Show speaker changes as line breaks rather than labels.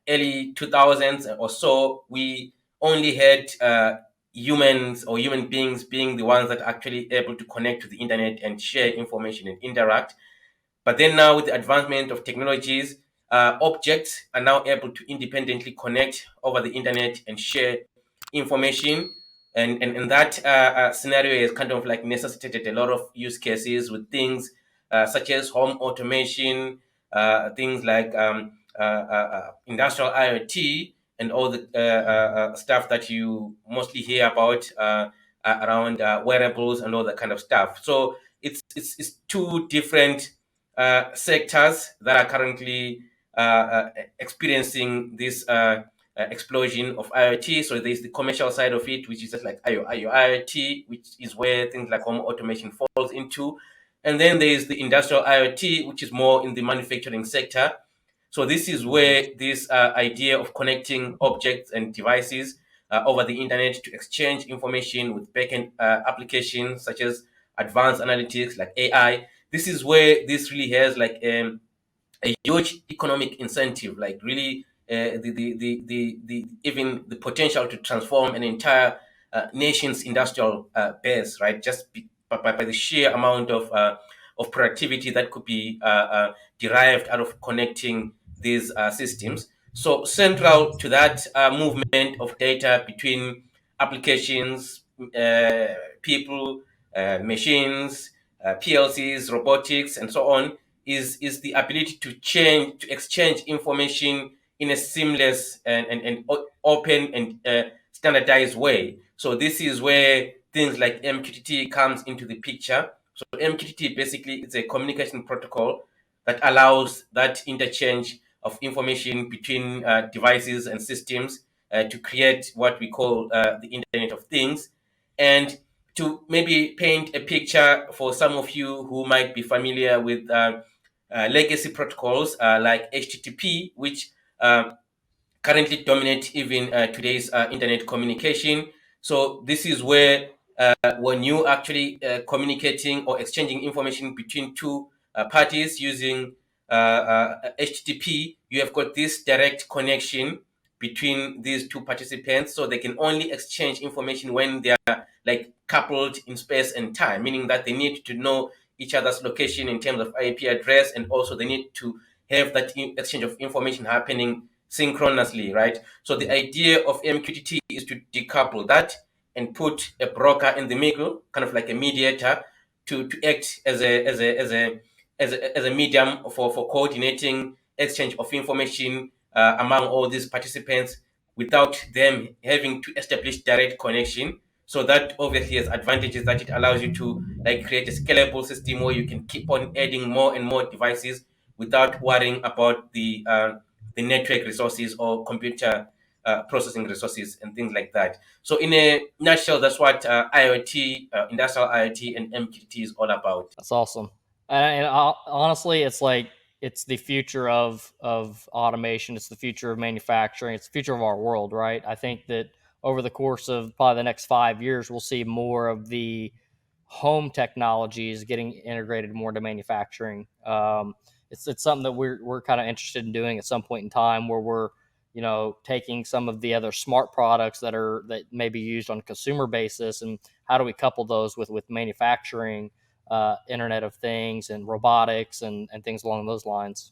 early 2000s or so, we only had humans or human beings being the ones that are actually able to connect to the internet and share information and interact. But then now with the advancement of technologies, objects are now able to independently connect over the internet and share information. And that scenario has kind of like necessitated a lot of use cases with things such as home automation, things like industrial IoT, and all the stuff that you mostly hear about around wearables and all that kind of stuff. So it's two different sectors that are currently experiencing this explosion of IoT. So there's the commercial side of it, which is just like IoT, which is where things like home automation falls into. And then there's the industrial IoT, which is more in the manufacturing sector. So this is where this idea of connecting objects and devices over the internet to exchange information with backend applications such as advanced analytics like AI. This is where this really has like a huge economic incentive, like really the even the potential to transform an entire nation's industrial base, right? Just by the sheer amount of productivity that could be derived out of connecting these systems. So central to that movement of data between applications, people, machines, PLCs, robotics, and so on, is the ability to exchange information in a seamless and open and standardized way. So this is where things like MQTT comes into the picture. So MQTT basically is a communication protocol that allows that interchange of information between devices and systems to create what we call the Internet of Things. And to maybe paint a picture for some of you who might be familiar with legacy protocols like HTTP, which currently dominate even today's internet communication. So this is where when you actually communicating or exchanging information between two parties using HTTP, you have got this direct connection between these two participants, so they can only exchange information when they are like coupled in space and time, meaning that they need to know each other's location in terms of IP address, and also they need to have that exchange of information happening synchronously, right? So the idea of MQTT is to decouple that and put a broker in the middle, kind of like a mediator, to act as a medium for coordinating exchange of information among all these participants without them having to establish direct connection. So that obviously has advantages that it allows you to like create a scalable system where you can keep on adding more and more devices without worrying about the network resources or computer processing resources and things like that. So in a nutshell, that's what IoT, industrial IoT, and MQTT is all about.
That's awesome. And honestly, it's like it's the future of automation. It's the future of manufacturing. It's the future of our world, right? I think that over the course of probably the next 5 years, we'll see more of the home technologies getting integrated more into manufacturing. It's something that we're kind of interested in doing at some point in time, where we're taking some of the other smart products that may be used on a consumer basis, and how do we couple those with manufacturing, Internet of Things, and robotics, and things along those lines.